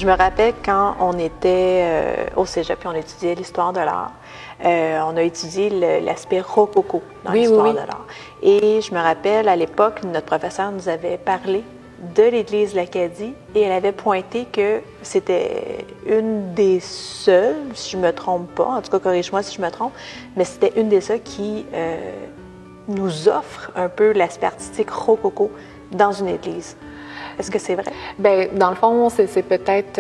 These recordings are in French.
Je me rappelle quand on était au cégep et on étudiait l'histoire de l'art, on a étudié l'aspect rococo dans l'histoire de l'art. Et je me rappelle, à l'époque, notre professeur nous avait parlé de l'Église l'Acadie et elle avait pointé que c'était une des seules, si je ne me trompe pas, en tout cas corrige-moi si je me trompe, mais c'était une des seules qui nous offre un peu l'aspect artistique rococo dans une église. Est-ce que c'est vrai? Bien, dans le fond, c'est peut-être...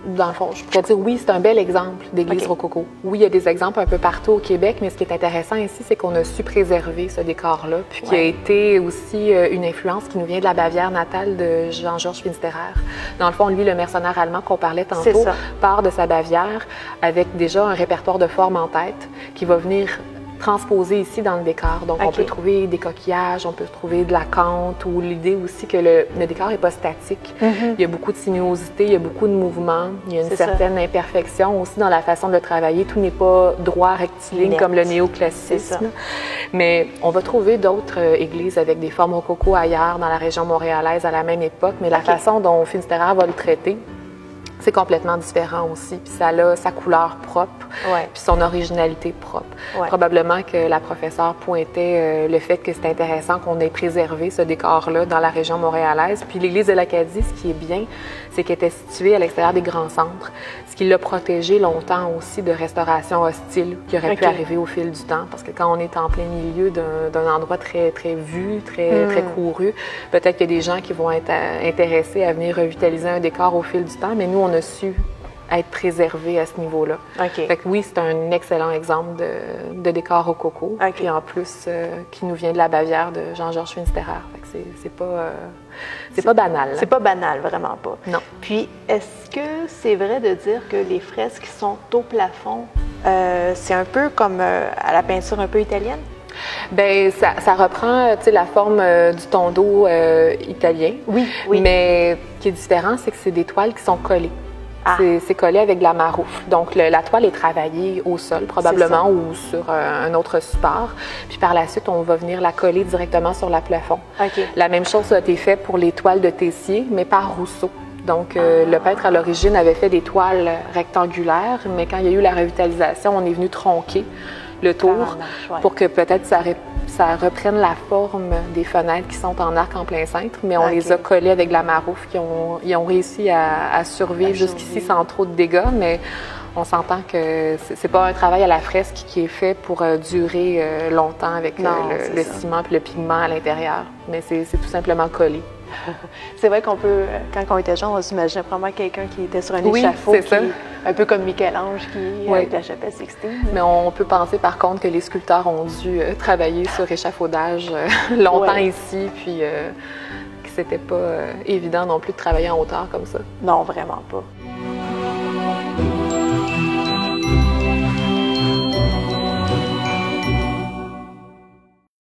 dans le fond, je pourrais dire oui, c'est un bel exemple d'église rococo. Oui, il y a des exemples un peu partout au Québec, mais ce qui est intéressant ici, c'est qu'on a su préserver ce décor-là, puis qui a été aussi une influence qui nous vient de la Bavière natale de Jean-Georges Finsterer. Dans le fond, lui, le mercenaire allemand qu'on parlait tantôt, part de sa Bavière avec déjà un répertoire de formes en tête qui va venir transposé ici dans le décor. Donc, on peut trouver des coquillages, on peut trouver de la cante ou l'idée aussi que le décor n'est pas statique. Il y a beaucoup de sinuosité, il y a beaucoup de mouvements, il y a une certaine imperfection aussi dans la façon de travailler. Tout n'est pas droit, rectiligne comme le néoclassicisme. Mais on va trouver d'autres églises avec des formes rococo ailleurs dans la région montréalaise à la même époque, mais la façon dont Finsterer va le traiter, c'est complètement différent aussi. Puis ça a sa couleur propre, puis son originalité propre. Probablement que la professeure pointait le fait que c'est intéressant qu'on ait préservé ce décor-là dans la région montréalaise. Puis l'église de l'Acadie, ce qui est bien, c'est qu'elle était située à l'extérieur des grands centres, ce qui l'a protégé longtemps aussi de restauration hostile qui aurait pu arriver au fil du temps. Parce que quand on est en plein milieu d'un endroit très, très vu, très couru, peut-être qu'il y a des gens qui vont être intéressés à venir revitaliser un décor au fil du temps, mais nous, on a su être préservé à ce niveau-là. Fait que oui, c'est un excellent exemple de décor rococo. Puis en plus, qui nous vient de la Bavière de Jean-Georges Finsterer. Fait que c'est pas banal. C'est pas banal, vraiment pas. Non. Puis, est-ce que c'est vrai de dire que les fresques qui sont au plafond, c'est un peu comme à la peinture un peu italienne? Bien, ça reprend la forme du tondo italien. Oui. Mais ce qui est différent, c'est que c'est des toiles qui sont collées. C'est collé avec de la maroufle. Donc, la toile est travaillée au sol, probablement, ou sur un autre support. Puis par la suite, on va venir la coller directement sur le plafond. La même chose a été faite pour les toiles de Tessier, mais par Rousseau. Donc, le peintre, à l'origine, avait fait des toiles rectangulaires, mais quand il y a eu la revitalisation, on est venu tronquer le tour pour que peut-être ça reprenne la forme des fenêtres qui sont en arc en plein cintre, mais on les a collées avec de la maroufle. Ils ont réussi à survivre jusqu'ici sans trop de dégâts, mais on s'entend que c'est pas un travail à la fresque qui est fait pour durer longtemps avec le ciment et le pigment à l'intérieur, mais c'est tout simplement collé. C'est vrai qu'on peut, quand on était jeune, on s'imaginait vraiment quelqu'un qui était sur un échafaud, un peu comme Michel-Ange avec la chapelle Sixtine. Mais on peut penser par contre que les sculpteurs ont dû travailler sur échafaudage longtemps ici, puis que c'était pas évident non plus de travailler en hauteur comme ça. Non, vraiment pas.